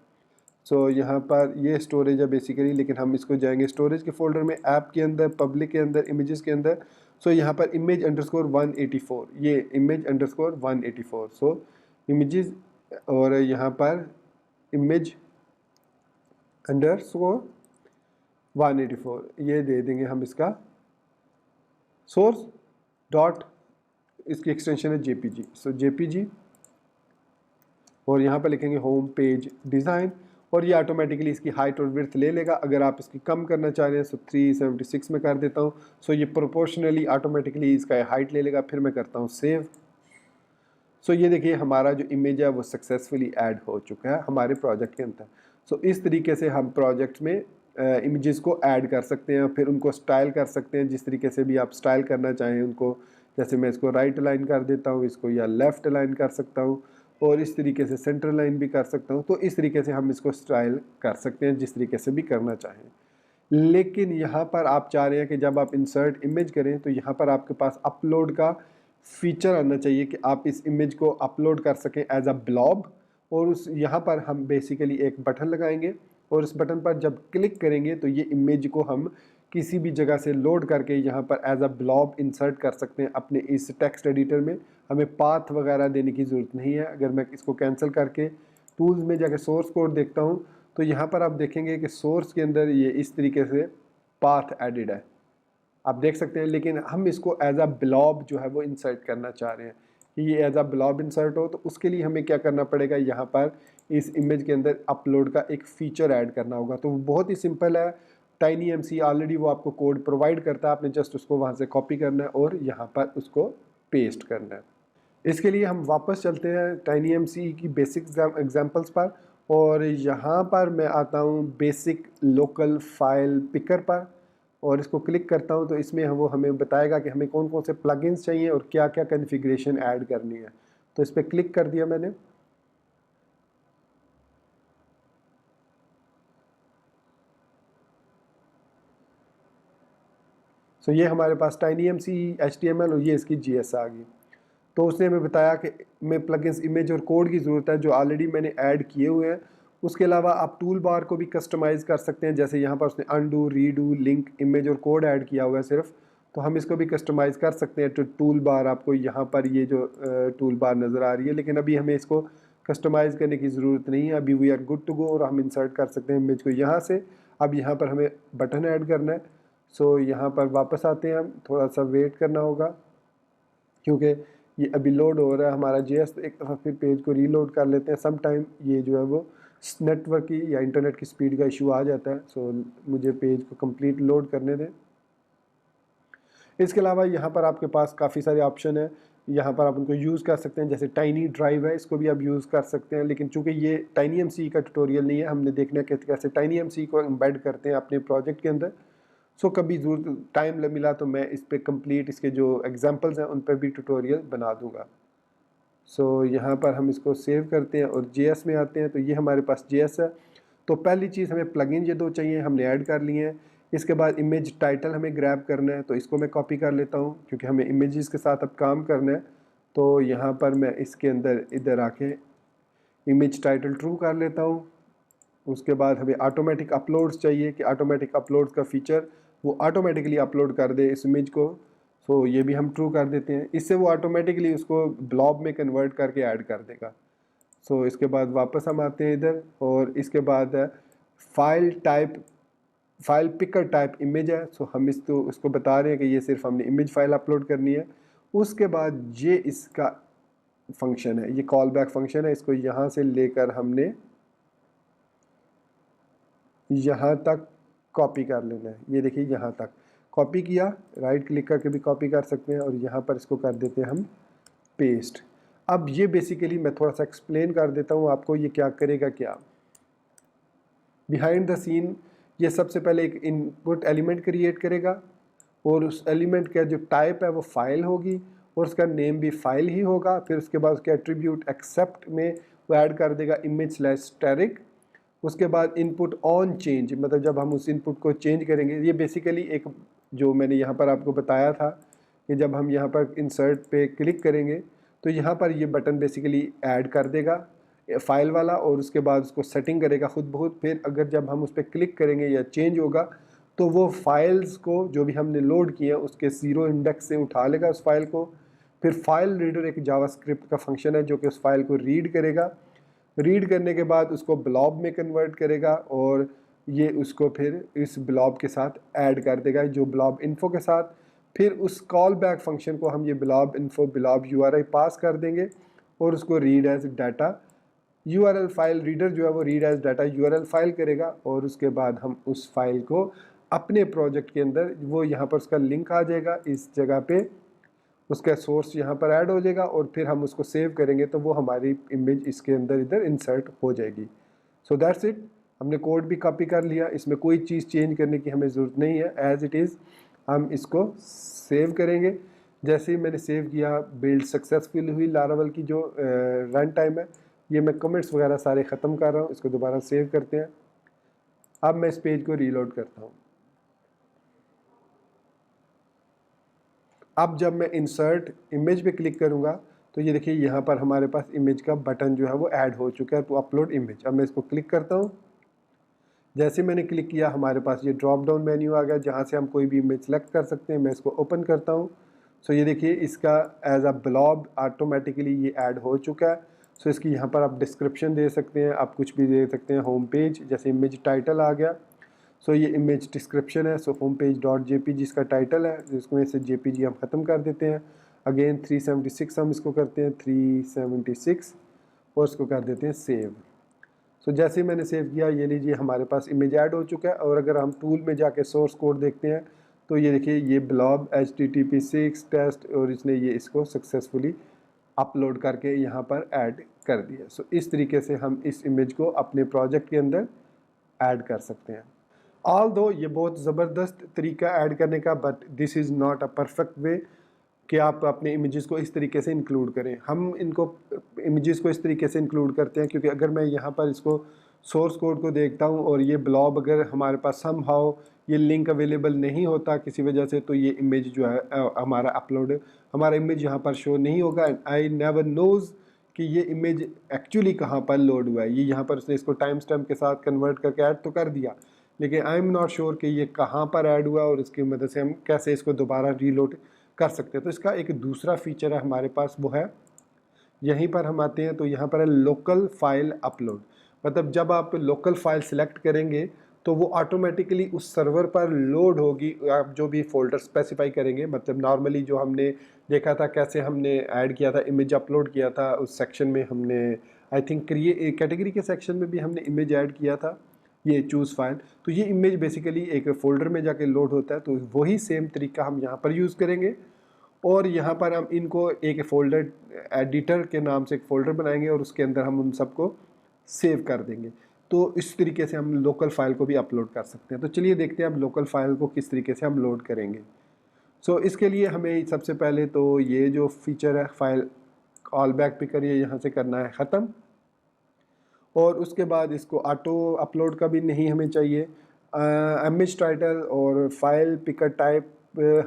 सो यहाँ पर ये स्टोरेज है बेसिकली, लेकिन हम इसको जाएंगे स्टोरेज के फ़ोल्डर में, ऐप के अंदर, पब्लिक के अंदर, इमेजेस के अंदर। सो यहाँ पर image_184, ये image_184। सो इमेजेस और यहाँ पर image_184 ये दे देंगे हम इसका सोर्स डॉट, इसकी एक्सटेंशन है JPG। सो JPG और यहाँ पर लिखेंगे होम पेज डिज़ाइन और ये ऑटोमेटिकली इसकी हाइट और विड्थ ले लेगा। अगर आप इसकी कम करना चाह रहे हैं तो 376 में कर देता हूँ। सो ये प्रोपोर्शनली ऑटोमेटिकली इसका हाइट ले लेगा। फिर मैं करता हूँ सेव। सो ये देखिए हमारा जो इमेज है वो सक्सेसफुली ऐड हो चुका है हमारे प्रोजेक्ट के अंदर। सो इस तरीके से हम प्रोजेक्ट में इमेजेस को ऐड कर सकते हैं, फिर उनको स्टाइल कर सकते हैं जिस तरीके से भी आप स्टाइल करना चाहें उनको। जैसे मैं इसको राइट अलाइन कर देता हूँ, इसको या लेफ़्ट अलाइन कर सकता हूँ और इस तरीके से सेंटर लाइन भी कर सकता हूँ। तो इस तरीके से हम इसको स्टाइल कर सकते हैं जिस तरीके से भी करना चाहें। लेकिन यहाँ पर आप चाह रहे हैं कि जब आप इंसर्ट इमेज करें तो यहाँ पर आपके पास अपलोड का फीचर आना चाहिए कि आप इस इमेज को अपलोड कर सकें एज अ ब्लॉब। और उस यहाँ पर हम बेसिकली एक बटन लगाएंगे और इस बटन पर जब क्लिक करेंगे तो ये इमेज को हम किसी भी जगह से लोड करके यहाँ पर एज अ ब्लॉब इंसर्ट कर सकते हैं अपने इस टेक्स्ट एडिटर में। हमें पाथ वगैरह देने की ज़रूरत नहीं है। अगर मैं इसको कैंसिल करके टूल्स में जाके सोर्स कोड देखता हूँ तो यहाँ पर आप देखेंगे कि सोर्स के अंदर ये इस तरीके से पाथ एडिड है, आप देख सकते हैं। लेकिन हम इसको एज अ ब्लॉब जो है वो इंसर्ट करना चाह रहे हैं कि ये एज अ ब्लॉब इंसर्ट हो। तो उसके लिए हमें क्या करना पड़ेगा, यहाँ पर इस इमेज के अंदर अपलोड का एक फ़ीचर ऐड करना होगा। तो बहुत ही सिंपल है। TinyMC ऑलरेडी वो आपको कोड प्रोवाइड करता है, आपने जस्ट उसको वहाँ से कॉपी करना है और यहाँ पर उसको पेस्ट करना है। इसके लिए हम वापस चलते हैं TinyMC की बेसिक एग्जांपल्स पर, और यहाँ पर मैं आता हूँ बेसिक लोकल फाइल पिकर पर, और इसको क्लिक करता हूँ तो इसमें वो हमें बताएगा कि हमें कौन कौन से प्लगइन्स चाहिए और क्या क्या कॉन्फ़िगरेशन ऐड करनी है। तो इस पर क्लिक कर दिया मैंने। सो ये हमारे पास TinyMC HTML और ये इसकी GS आ गई। तो उसने हमें बताया कि मैं प्लगइन्स इमेज और कोड की ज़रूरत है जो ऑलरेडी मैंने ऐड किए हुए हैं। उसके अलावा आप टूल बार को भी कस्टमाइज़ कर सकते हैं, जैसे यहाँ पर उसने अनडू, रीडू, लिंक, इमेज और कोड ऐड किया हुआ है सिर्फ, तो हम इसको भी कस्टमाइज़ कर सकते हैं। तो टूल बार आपको यहाँ पर ये जो टूल बार नज़र आ रही है, लेकिन अभी हमें इसको कस्टमाइज़ करने की ज़रूरत नहीं है। अभी we are good to go, और हम इंसर्ट कर सकते हैं इमेज को यहाँ से। अब यहाँ पर हमें बटन ऐड करना है। सो यहाँ पर वापस आते हैं, हम थोड़ा सा वेट करना होगा क्योंकि ये अभी लोड हो रहा है हमारा JS। तो एक दफ़ा फिर पेज को रीलोड कर लेते हैं। सम टाइम ये जो है वो नेटवर्क की या इंटरनेट की स्पीड का इशू आ जाता है। सो मुझे पेज को कंप्लीट लोड करने दें। इसके अलावा यहाँ पर आपके पास काफ़ी सारे ऑप्शन हैं। यहाँ पर आप उनको यूज़ कर सकते हैं, जैसे टाइनी ड्राइव है, इसको भी आप यूज़ कर सकते हैं। लेकिन चूंकि ये TinyMC का ट्यूटोरियल नहीं है, हमने देखना है कि कैसे TinyMC को एम्बेड करते हैं अपने प्रोजेक्ट के अंदर। सो कभी ज़रूरत टाइम मिला तो मैं इस पर कंप्लीट इसके जो एग्जांपल्स हैं उन पर भी ट्यूटोरियल बना दूंगा। सो यहाँ पर हम इसको सेव करते हैं और JS में आते हैं। तो ये हमारे पास JS है। तो पहली चीज़ हमें प्लगइन ये दो चाहिए, हमने ऐड कर लिए हैं। इसके बाद इमेज टाइटल हमें ग्रैब करना है, तो इसको मैं कॉपी कर लेता हूँ क्योंकि हमें इमेजेस के साथ अब काम करना है। तो यहाँ पर मैं इसके अंदर इधर आके इमेज टाइटल ट्रू कर लेता हूँ। उसके बाद हमें ऑटोमेटिक अपलोड्स चाहिए कि ऑटोमेटिक अपलोड्स का फीचर वो ऑटोमेटिकली अपलोड कर दे इस इमेज को। सो ये भी हम ट्रू कर देते हैं। इससे वो ऑटोमेटिकली उसको ब्लॉब में कन्वर्ट करके ऐड कर देगा। सो इसके बाद वापस हम आते हैं इधर, और इसके बाद file type, file picker type image है। सो हम इसको बता रहे हैं कि ये सिर्फ हमने इमेज फाइल अपलोड करनी है। उसके बाद ये इसका फंक्शन है, ये कॉल बैक फंक्शन है। इसको यहाँ से लेकर हमने यहाँ तक कॉपी कर लेना है। ये देखिए यहाँ तक कॉपी किया, राइट क्लिक करके भी कॉपी कर सकते हैं, और यहाँ पर इसको कर देते हैं हम पेस्ट। अब ये बेसिकली मैं थोड़ा सा एक्सप्लेन कर देता हूँ आपको ये क्या करेगा। क्या बिहाइंड द सीन ये सबसे पहले एक इनपुट एलिमेंट क्रिएट करेगा, और उस एलिमेंट का जो टाइप है वो फाइल होगी, और उसका नेम भी फाइल ही होगा। फिर उसके बाद उसके एट्रीब्यूट एक्सेप्ट में वो ऐड कर देगा इमेज स्लैश स्टैटिक। उसके बाद इनपुट ऑन चेंज, मतलब जब हम उस इनपुट को चेंज करेंगे, ये बेसिकली एक जो मैंने यहाँ पर आपको बताया था कि जब हम यहाँ पर इंसर्ट पे क्लिक करेंगे तो यहाँ पर ये बटन बेसिकली ऐड कर देगा फाइल वाला, और उसके बाद उसको सेटिंग करेगा खुद ब खुद। फिर अगर जब हम उस पर क्लिक करेंगे या चेंज होगा तो वो फाइल्स को जो भी हमने लोड किए हैं उसके 0 इंडेक्स से उठा लेगा उस फाइल को। फिर फाइल रीडर एक जावास्क्रिप्ट का फंक्शन है जो कि उस फाइल को रीड करेगा। रीड करने के बाद उसको ब्लॉब में कन्वर्ट करेगा, और ये उसको फिर इस ब्लॉब के साथ ऐड कर देगा, जो ब्लॉब इन्फो के साथ। फिर उस कॉल बैक फंक्शन को हम ये blob info blob URI pass कर देंगे, और उसको read as data URL file reader जो है वो read as data URL file करेगा। और उसके बाद हम उस फाइल को अपने प्रोजेक्ट के अंदर, वो यहाँ पर उसका लिंक आ जाएगा इस जगह पे, उसका सोर्स यहाँ पर ऐड हो जाएगा, और फिर हम उसको सेव करेंगे तो वो हमारी इमेज इसके अंदर इधर इंसर्ट हो जाएगी। सो दैट्स इट, हमने कोड भी कॉपी कर लिया, इसमें कोई चीज़ चेंज करने की हमें ज़रूरत नहीं है, एज इट इज़। हम इसको सेव करेंगे। जैसे ही मैंने सेव किया, बिल्ड सक्सेसफुल हुई लारावेल की जो रन टाइम है। ये मैं कमेंट्स वगैरह सारे ख़त्म कर रहा हूँ, इसको दोबारा सेव करते हैं। अब मैं इस पेज को रीलोड करता हूँ। अब जब मैं इंसर्ट इमेज पे क्लिक करूँगा तो ये देखिए यहाँ पर हमारे पास इमेज का बटन जो है वो ऐड हो चुका है, तो अपलोड इमेज। अब मैं इसको क्लिक करता हूँ। जैसे मैंने क्लिक किया हमारे पास ये ड्रॉप डाउन मेन्यू आ गया जहाँ से हम कोई भी इमेज सेलेक्ट कर सकते हैं। मैं इसको ओपन करता हूँ। सो ये देखिए इसका एज अ ब्लॉब ऑटोमेटिकली ये ऐड हो चुका है। सो इसकी यहाँ पर आप डिस्क्रिप्शन दे सकते हैं, आप कुछ भी दे सकते हैं। होम पेज, जैसे इमेज टाइटल आ गया, सो ये इमेज डिस्क्रिप्शन है। So home page dot JPG इसका टाइटल है, जिसमें से JPG हम ख़त्म कर देते हैं। अगेन 376 हम इसको करते हैं 376, और इसको कर देते हैं सेव। सो जैसे ही मैंने सेव किया, ये लीजिए हमारे पास इमेज ऐड हो चुका है। और अगर हम टूल में जाके सोर्स कोड देखते हैं तो ये देखिए ये ब्लॉब HTTP6 टेस्ट, और इसने ये इसको सक्सेसफुली अपलोड करके यहाँ पर ऐड कर दिया। सो इस तरीके से हम इस इमेज को अपने प्रोजेक्ट के अंदर ऐड कर सकते हैं। ऑल दो ये बहुत ज़बरदस्त तरीका ऐड करने का, but this is not a perfect way कि आप अपने इमेजेस को इस तरीके से इंक्लूड करें। हम इनको इमेजेस को इस तरीके से इंक्लूड करते हैं क्योंकि अगर मैं यहाँ पर इसको सोर्स कोड को देखता हूँ और ये ब्लॉब अगर हमारे पास समहाउ ये लिंक अवेलेबल नहीं होता किसी वजह से, तो ये इमेज जो है हमारा इमेज यहाँ पर शो नहीं होगा। आई नेवर नोज़ कि ये इमेज एक्चुअली कहाँ पर लोड हुआ है। ये यहाँ पर उसने इसको टाइम स्टैम्प के साथ कन्वर्ट करके ऐड तो कर दिया, लेकिन आई एम नॉट श्योर कि ये कहाँ पर ऐड हुआ और इसकी मदद से हम कैसे इसको दोबारा रीलोड कर सकते हैं। तो इसका एक दूसरा फीचर है हमारे पास, वो है यहीं पर हम आते हैं तो यहाँ पर है लोकल फाइल अपलोड। मतलब जब आप लोकल फाइल सिलेक्ट करेंगे तो वो ऑटोमेटिकली उस सर्वर पर लोड होगी। आप जो भी फोल्डर स्पेसिफाई करेंगे, मतलब नॉर्मली जो हमने देखा था कैसे हमने ऐड किया था, इमेज अपलोड किया था, उस सेक्शन में हमने आई थिंक कैटेगरी के सेक्शन में भी हमने इमेज ऐड किया था, ये चूज़ फाइल। तो ये इमेज बेसिकली एक फ़ोल्डर में जाके लोड होता है, तो वही सेम तरीका हम यहाँ पर यूज़ करेंगे। और यहाँ पर हम इनको एक फ़ोल्डर एडिटर के नाम से एक फ़ोल्डर बनाएंगे और उसके अंदर हम उन सबको सेव कर देंगे। तो इस तरीके से हम लोकल फ़ाइल को भी अपलोड कर सकते हैं। तो चलिए देखते हैं अब लोकल फ़ाइल को किस तरीके से हम लोड करेंगे। सो इसके लिए हमें सबसे पहले तो ये जो फीचर है फाइल कॉल बैक पिकर, ये यहाँ से करना है ख़त्म। और उसके बाद इसको ऑटो अपलोड का भी नहीं हमें चाहिए। इमेज टाइटल और फाइल पिकर टाइप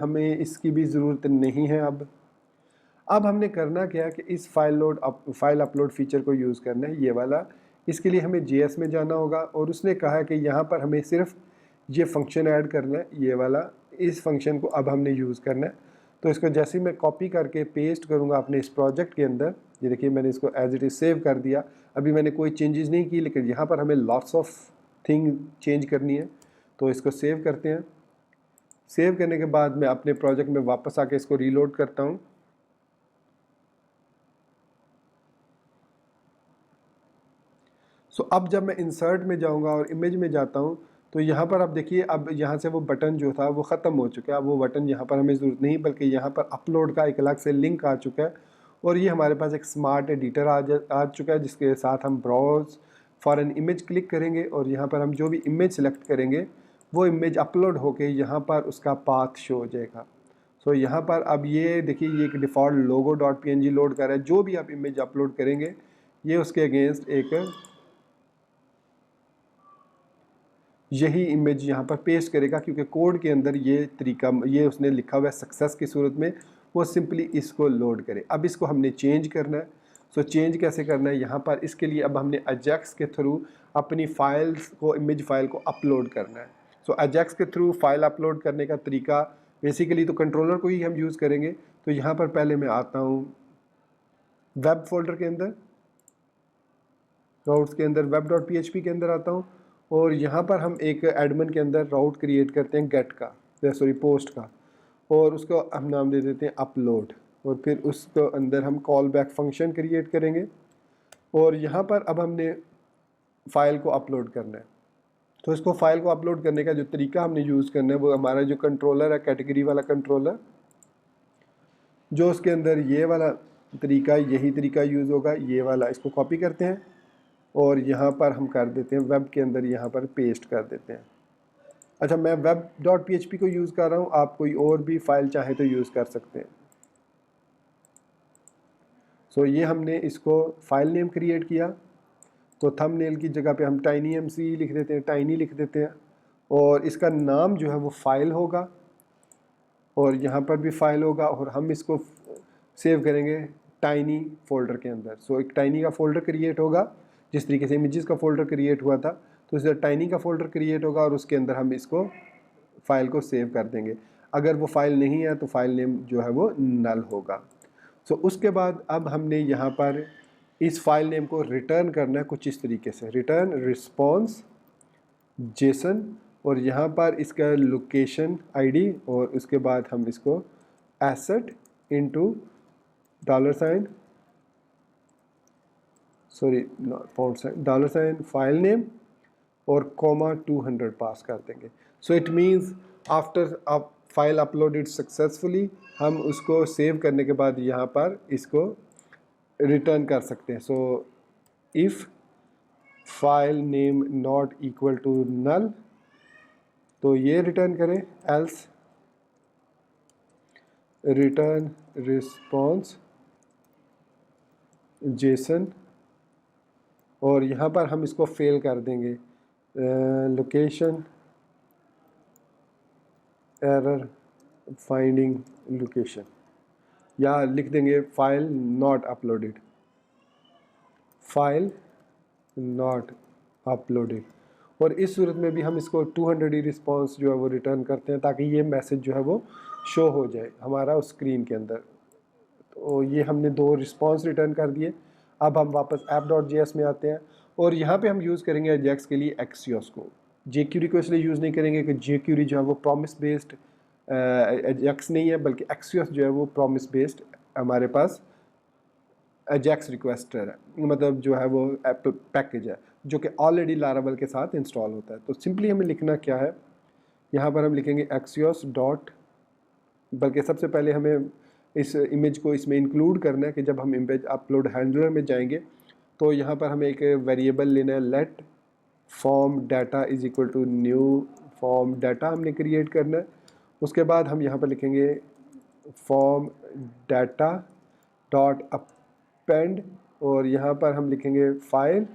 हमें इसकी भी ज़रूरत नहीं है। अब हमने करना क्या है कि इस फाइल अपलोड फीचर को यूज़ करना है, ये वाला। इसके लिए हमें JS में जाना होगा और उसने कहा कि यहाँ पर हमें सिर्फ ये फंक्शन ऐड करना है, ये वाला। इस फंक्शन को अब हमने यूज़ करना है। तो इसको जैसे ही मैं कॉपी करके पेस्ट करूँगा अपने इस प्रोजेक्ट के अंदर, ये देखिए मैंने इसको एज इट इज़ सेव कर दिया। अभी मैंने कोई चेंजेस नहीं की, लेकिन यहाँ पर हमें लॉट्स ऑफ थिंग चेंज करनी है। तो इसको सेव करते हैं। सेव करने के बाद मैं अपने प्रोजेक्ट में वापस आके इसको रीलोड करता हूँ। सो अब जब मैं इंसर्ट में जाऊंगा और इमेज में जाता हूं तो यहाँ पर आप देखिए, अब यहाँ से वो बटन जो था वो ख़त्म हो चुका है। अब वो बटन यहाँ पर हमें ज़रूरत नहीं, बल्कि यहाँ पर अपलोड का एक अलग से लिंक आ चुका है। और ये हमारे पास एक स्मार्ट एडिटर आ चुका है, जिसके साथ हम browse for an image click करेंगे और यहाँ पर हम जो भी इमेज सेलेक्ट करेंगे वो इमेज अपलोड होके यहाँ पर उसका पाथ शो हो जाएगा। सो यहाँ पर अब ये देखिए, ये एक डिफ़ॉल्ट logo.png लोड कर रहा है। जो भी आप इमेज अपलोड करेंगे ये उसके अगेंस्ट एक यही इमेज यहाँ पर पेस्ट करेगा, क्योंकि कोड के अंदर ये तरीका ये उसने लिखा हुआ है सक्सेस की सूरत में, वो सिंपली इसको लोड करे। अब इसको हमने चेंज करना है। सो चेंज कैसे करना है, यहाँ पर इसके लिए अब हमने अजैक्स के थ्रू अपनी फाइल्स को, इमेज फाइल को अपलोड करना है। सो अजैक्स के थ्रू फाइल अपलोड करने का तरीका बेसिकली तो कंट्रोलर को ही हम यूज़ करेंगे। तो यहाँ पर पहले मैं आता हूँ वेब फोल्डर के अंदर, राउट्स के अंदर web.php के अंदर आता हूँ और यहाँ पर हम एक एडमिन के अंदर राउट क्रिएट करते हैं गेट का, पोस्ट का, और उसको हम नाम दे देते हैं अपलोड। और फिर उसको अंदर हम कॉल बैक फंक्शन क्रिएट करेंगे और यहाँ पर अब हमने फ़ाइल को अपलोड करना है। तो इसको फाइल को अपलोड करने का जो तरीका हमने यूज़ करना है वो हमारा जो कंट्रोलर है, कैटेगरी वाला कंट्रोलर, जो उसके अंदर ये वाला तरीका, यही तरीका यूज़ होगा, ये वाला। इसको कॉपी करते हैं और यहाँ पर हम कर देते हैं वेब के अंदर, यहाँ पर पेस्ट कर देते हैं। अच्छा, मैं web.php को यूज़ कर रहा हूँ, आप कोई और भी फाइल चाहे तो यूज़ कर सकते हैं। सो ये हमने इसको फाइल नेम क्रिएट किया, तो थंबनेल की जगह पे हम TinyMC लिख देते हैं, टाइनी लिख देते हैं, और इसका नाम जो है वो फाइल होगा और यहाँ पर भी फाइल होगा, और हम इसको सेव करेंगे टाइनी फोल्डर के अंदर। सो एक टाइनी का फोल्डर क्रिएट होगा, जिस तरीके से इमेजेस का फोल्डर क्रिएट हुआ था, तो इस टाइनी का फोल्डर क्रिएट होगा और उसके अंदर हम इसको फाइल को सेव कर देंगे। अगर वो फाइल नहीं है तो फाइल नेम जो है वो नल होगा। सो उसके बाद अब हमने यहाँ पर इस फाइल नेम को रिटर्न करना है कुछ इस तरीके से, रिटर्न रिस्पॉन्स जेसन, और यहाँ पर इसका लोकेशन ID, और उसके बाद हम इसको asset into $। Sorry $, file name और कॉमा 200 पास कर देंगे। सो इट मीन्स आफ्टर आप फाइल अपलोडेड सक्सेसफुली, हम उसको सेव करने के बाद यहाँ पर इसको रिटर्न कर सकते हैं। So if file name not equal to null, तो ये रिटर्न करें, एल्स रिटर्न रिस्पॉन्स जेसन, और यहाँ पर हम इसको फेल कर देंगे, लोकेशन एरर फाइंडिंग लोकेशन, या लिख देंगे file not uploaded, file not uploaded. और इस सूरत में भी हम इसको 200 ही रिस्पॉन्स जो है वो रिटर्न करते हैं, ताकि ये मैसेज जो है वो शो हो जाए हमारा उस स्क्रीन के अंदर। तो ये हमने 2 रिस्पॉन्स रिटर्न कर दिए। अब हम वापस app.js में आते हैं और यहाँ पे हम यूज़ करेंगे अजैक्स के लिए एक्सियोस को। jQuery को इसलिए यूज़ नहीं करेंगे कि jQuery जो है वो प्रॉमिस बेस्ड अजैक्स नहीं है, बल्कि एक्सियोस जो है वो प्रॉमिस बेस्ड हमारे पास अजैक्स रिक्वेस्टर है, मतलब जो है वो पैकेज है जो कि ऑलरेडी लारावेल के साथ इंस्टॉल होता है। तो सिंपली हमें लिखना क्या है, यहाँ पर हम लिखेंगे एक्सियोस डॉट, बल्कि सबसे पहले हमें इस इमेज को इसमें इंक्लूड करना है कि जब हम इमेज अपलोड हैंडलर में जाएंगे तो यहाँ पर हमें एक वेरिएबल लेना है, let form data is equal to new form data हमने क्रिएट करना है। उसके बाद हम यहाँ पर लिखेंगे फॉर्म डाटा डॉट अपेंड, और यहाँ पर हम लिखेंगे फाइल,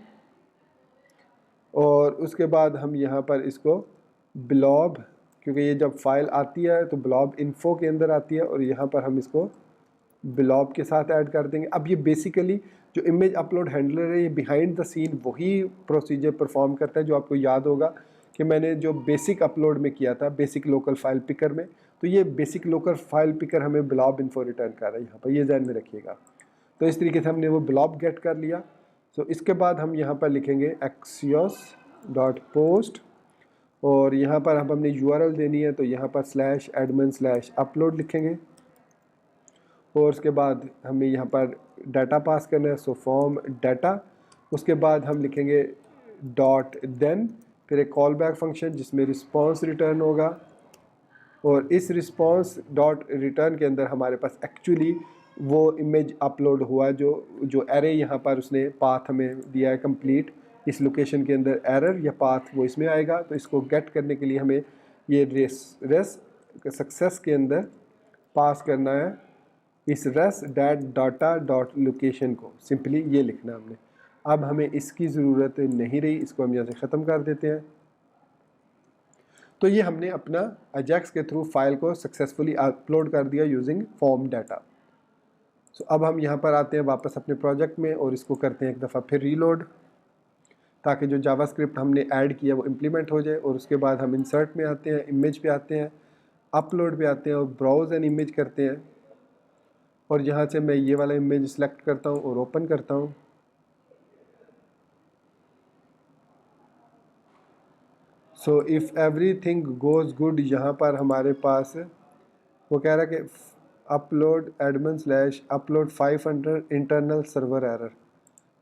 और उसके बाद हम यहाँ पर इसको ब्लॉब, क्योंकि ये जब फाइल आती है तो ब्लॉब इन्फो के अंदर आती है, और यहाँ पर हम इसको ब्लॉब के साथ ऐड कर देंगे। अब ये बेसिकली जो इमेज अपलोड हैंडलर है, ये बिहाइंड द सीन वही प्रोसीजर परफॉर्म करता है जो आपको याद होगा कि मैंने जो बेसिक अपलोड में किया था बेसिक लोकल फाइल पिकर में। तो ये बेसिक लोकल फाइल पिकर हमें ब्लॉब इन्फो रिटर्न कर रहा है, यहाँ पर ये ध्यान में रखिएगा। तो इस तरीके से हमने वो ब्लॉब गेट कर लिया। तो इसके बाद हम यहाँ पर लिखेंगे एक्सियोस डॉट पोस्ट, और यहाँ पर अब हमने URL देनी है, तो यहाँ पर /admin/upload लिखेंगे, और उसके बाद हमें यहाँ पर डाटा पास करना है, सो फॉर्म डाटा। उसके बाद हम लिखेंगे डॉट देन, फिर एक कॉल बैक फंक्शन जिसमें रिस्पॉन्स रिटर्न होगा, और इस रिस्पॉन्स डॉट रिटर्न के अंदर हमारे पास एक्चुअली वो इमेज अपलोड हुआ जो एरे यहाँ पर उसने पाथ हमें दिया है कंप्लीट, इस लोकेशन के अंदर एरर या पाथ वो इसमें आएगा। तो इसको गेट करने के लिए हमें ये रेस सक्सेस के अंदर पास करना है इस res dot data dot location को, सिंपली ये लिखना हमने। अब हमें इसकी ज़रूरत नहीं रही, इसको हम यहाँ से ख़त्म कर देते हैं। तो ये हमने अपना अजैक्स के थ्रू फाइल को सक्सेसफुली अपलोड कर दिया यूजिंग फॉर्म डाटा। सो अब हम यहाँ पर आते हैं वापस अपने प्रोजेक्ट में और इसको करते हैं एक दफ़ा फिर रीलोड, ताकि जो जावास्क्रिप्ट हमने ऐड किया वो इम्प्लीमेंट हो जाए। और उसके बाद हम इंसर्ट में आते हैं, इमेज पे आते हैं, अपलोड पे आते हैं और ब्राउज एन इमेज करते हैं, और यहाँ से मैं ये वाला इमेज सेलेक्ट करता हूँ और ओपन करता हूँ। So if everything goes good, यहाँ पर हमारे पास वो कह रहा है कि upload admin/upload 500 internal server error.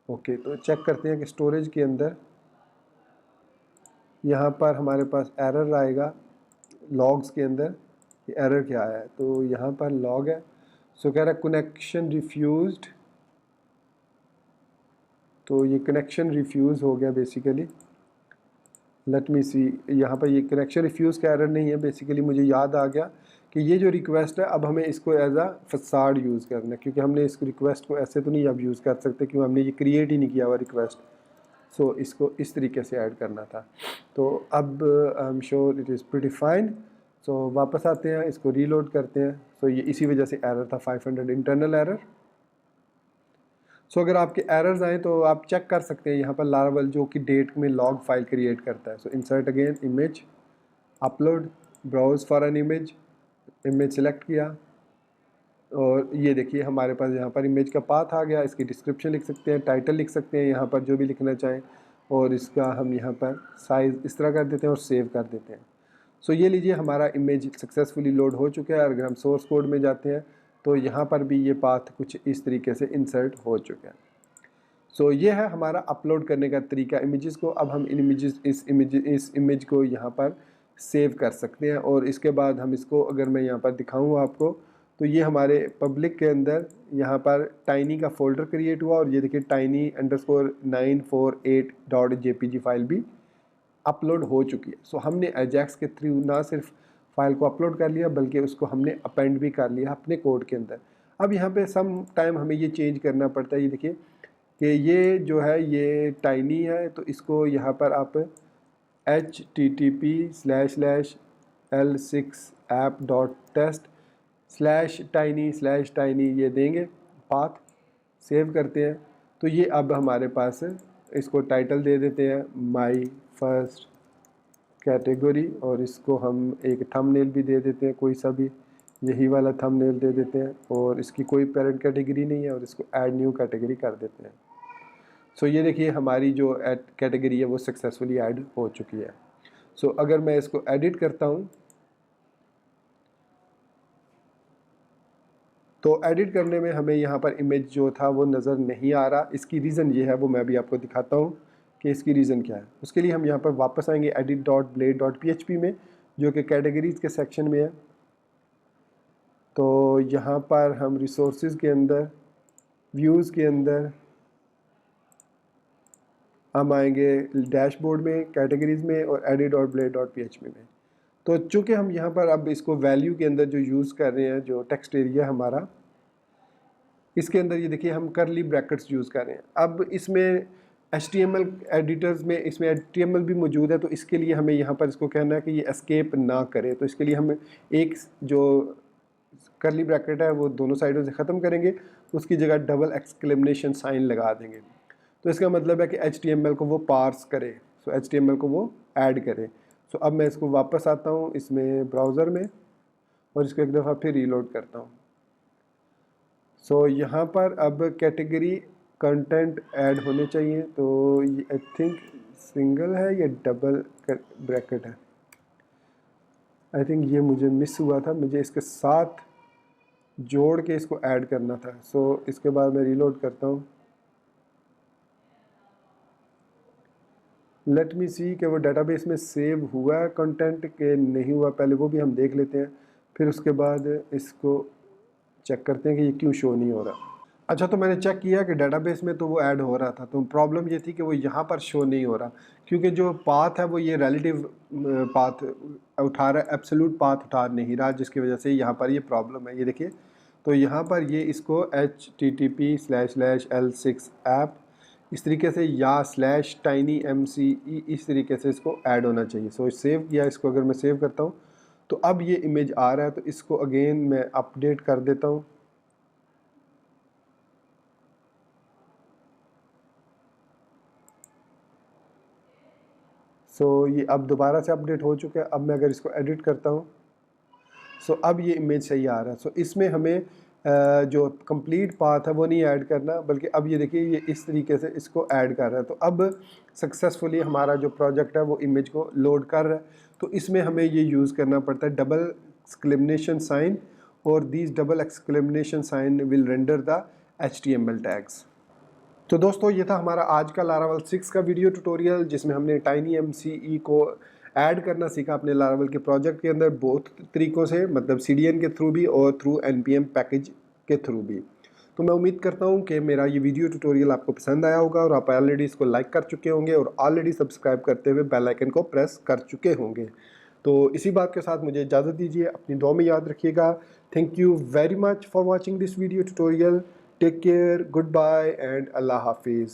Okay, तो चेक करते हैं कि स्टोरेज के अंदर यहाँ पर हमारे पास एरर आएगा, लॉग्स के अंदर ये एरर क्या आया है। तो यहाँ पर लॉग है, सो कह रहा है कनेक्शन रिफ्यूज्ड, तो ये कनेक्शन रिफ्यूज़ हो गया बेसिकली। लेट मी सी, यहाँ पर ये कनेक्शन रिफ्यूज़ का एरर नहीं है, बेसिकली मुझे याद आ गया कि ये जो रिक्वेस्ट है अब हमें इसको एज आ फसाड यूज़ करना है, क्योंकि हमने इस रिक्वेस्ट को ऐसे तो नहीं अब यूज़ कर सकते क्योंकि हमने ये क्रिएट ही नहीं किया हुआ रिक्वेस्ट। सो इसको इस तरीके से ऐड करना था। तो अब I am sure it is pretty fine. So वापस आते हैं, इसको रीलोड करते हैं। सो ये इसी वजह से एरर था 500 इंटरनल एरर। सो अगर आपके एरर्स आए तो आप चेक कर सकते हैं यहाँ पर लारावेल जो कि डेट में लॉग फाइल क्रिएट करता है। So insert again image, upload, browse for an image select किया, और ये देखिए हमारे पास यहाँ पर इमेज का पाथ आ गया। इसकी डिस्क्रिप्शन लिख सकते हैं, टाइटल लिख सकते हैं, यहाँ पर जो भी लिखना चाहें, और इसका हम यहाँ पर साइज़ इस तरह कर देते हैं और सेव कर देते हैं। सो ये लीजिए हमारा इमेज सक्सेसफुली लोड हो चुका है। और अगर हम सोर्स कोड में जाते हैं तो यहाँ पर भी ये पाथ कुछ इस तरीके से इंसर्ट हो चुका है। सो ये है हमारा अपलोड करने का तरीका इमेजेस को। अब हम इस इमेज को यहाँ पर सेव कर सकते हैं और इसके बाद हम इसको, अगर मैं यहाँ पर दिखाऊँ आपको, तो ये हमारे पब्लिक के अंदर यहाँ पर टाइनी का फोल्डर क्रिएट हुआ और ये देखिए tiny_948.jpg फाइल भी अपलोड हो चुकी है। सो हमने एजेक्स के थ्रू ना सिर्फ फाइल को अपलोड कर लिया बल्कि उसको हमने अपेंड भी कर लिया अपने कोड के अंदर। अब यहाँ पे सम टाइम हमें ये चेंज करना पड़ता है। ये देखिए कि ये जो है ये टाइनी है, तो इसको यहाँ पर आप http://l6app.test/tiny ये देंगे, पाथ सेव करते हैं। तो ये अब हमारे पास इसको टाइटल दे देते हैं माई फर्स्ट कैटेगरी और इसको हम एक थंबनेल भी दे देते हैं, कोई सा भी यही वाला थंबनेल दे देते हैं और इसकी कोई पेरेंट कैटेगरी नहीं है और इसको ऐड न्यू कैटेगरी कर देते हैं। सो ये देखिए हमारी जो कैटेगरी है वो सक्सेसफुली ऐड हो चुकी है। सो अगर मैं इसको एडिट करता हूँ तो एडिट करने में हमें यहाँ पर इमेज जो था वो नज़र नहीं आ रहा। इसकी रीज़न ये है, वो मैं भी आपको दिखाता हूँ कि इसकी रीज़न क्या है। उसके लिए हम यहाँ पर वापस आएंगे edit.blade.php में, जो कि कैटेगरीज़ के सेक्शन में है। तो यहाँ पर हम रिसोर्सेज के अंदर, व्यूज़ के अंदर हम आएंगे डैशबोर्ड में, कैटेगरीज़ में और edit.blade.php में। तो चूँकि हम यहाँ पर अब इसको वैल्यू के अंदर जो यूज़ कर रहे हैं, जो टेक्स्ट एरिया हमारा, इसके अंदर ये देखिए हम करली ब्रैकेट्स यूज़ कर रहे हैं। अब इसमें HTML एडिटर्स में इसमें HTML भी मौजूद है, तो इसके लिए हमें यहाँ पर इसको कहना है कि ये एस्केप ना करे। तो इसके लिए हम एक जो करली ब्रैकेट है वो दोनों साइडों से ख़त्म करेंगे, उसकी जगह डबल एक्सक्लेमेशन साइन लगा देंगे। तो इसका मतलब है कि HTML को वो पार्स करे, सो HTML को वो ऐड करे। सो अब मैं इसको वापस आता हूँ इसमें ब्राउज़र में और इसको एक दफ़ा फिर रीलोड करता हूँ। सो यहाँ पर अब कैटेगरी कंटेंट ऐड होने चाहिए। तो ये आई थिंक सिंगल है या डबल ब्रैकेट है, आई थिंक ये मुझे मिस हुआ था, मुझे इसके साथ जोड़ के इसको ऐड करना था। सो इसके बाद मैं रीलोड करता हूँ। लेट मी सी कि वो डाटाबेस में सेव हुआ है कंटेंट के नहीं हुआ, पहले वो भी हम देख लेते हैं, फिर उसके बाद इसको चेक करते हैं कि ये क्यों शो नहीं हो रहा। अच्छा, तो मैंने चेक किया कि डाटाबेस में तो वो ऐड हो रहा था, तो प्रॉब्लम ये थी कि वो यहाँ पर शो नहीं हो रहा, क्योंकि जो पाथ है वो ये रिलेटिव पाथ उठा रहा है, एब्सोल्यूट पाथ उठा नहीं रहा, जिसकी वजह से यहाँ पर ये प्रॉब्लम है। ये देखिए, तो यहाँ पर ये इसको http://l6app इस तरीके से या /tinymce इस तरीके से इसको ऐड होना चाहिए। सो सेव किया, इसको अगर मैं सेव करता हूँ तो अब ये इमेज आ रहा है। तो इसको अगेन मैं अपडेट कर देता हूँ। सो ये अब दोबारा से अपडेट हो चुका है। अब मैं अगर इसको एडिट करता हूँ सो अब ये इमेज सही आ रहा है। सो इसमें हमें जो कंप्लीट पाथ है वो नहीं ऐड करना, बल्कि अब ये देखिए ये इस तरीके से इसको ऐड कर रहा है। तो अब सक्सेसफुली हमारा जो प्रोजेक्ट है वो इमेज को लोड कर रहा है। तो इसमें हमें ये यूज़ करना पड़ता है डबल एक्सक्लेमेशन साइन, और these double exclamation sign will render the HTML tags. तो दोस्तों ये था हमारा आज का लारावेल 6 का वीडियो ट्यूटोरियल, जिसमें हमने TinyMCE को ऐड करना सीखा अपने लारावेल के प्रोजेक्ट के अंदर, बहुत तरीक़ों से, मतलब CDN के थ्रू भी और थ्रू NPM पैकेज के थ्रू भी। तो मैं उम्मीद करता हूँ कि मेरा ये वीडियो ट्यूटोरियल आपको पसंद आया होगा और आप ऑलरेडी इसको लाइक कर चुके होंगे और ऑलरेडी सब्सक्राइब करते हुए बेल आइकन को प्रेस कर चुके होंगे। तो इसी बात के साथ मुझे इजाज़त दीजिए, अपनी दुआ में याद रखिएगा। Thank you very much for watching this video tutorial. Take care, good bye and अल्लाह हाफिज़।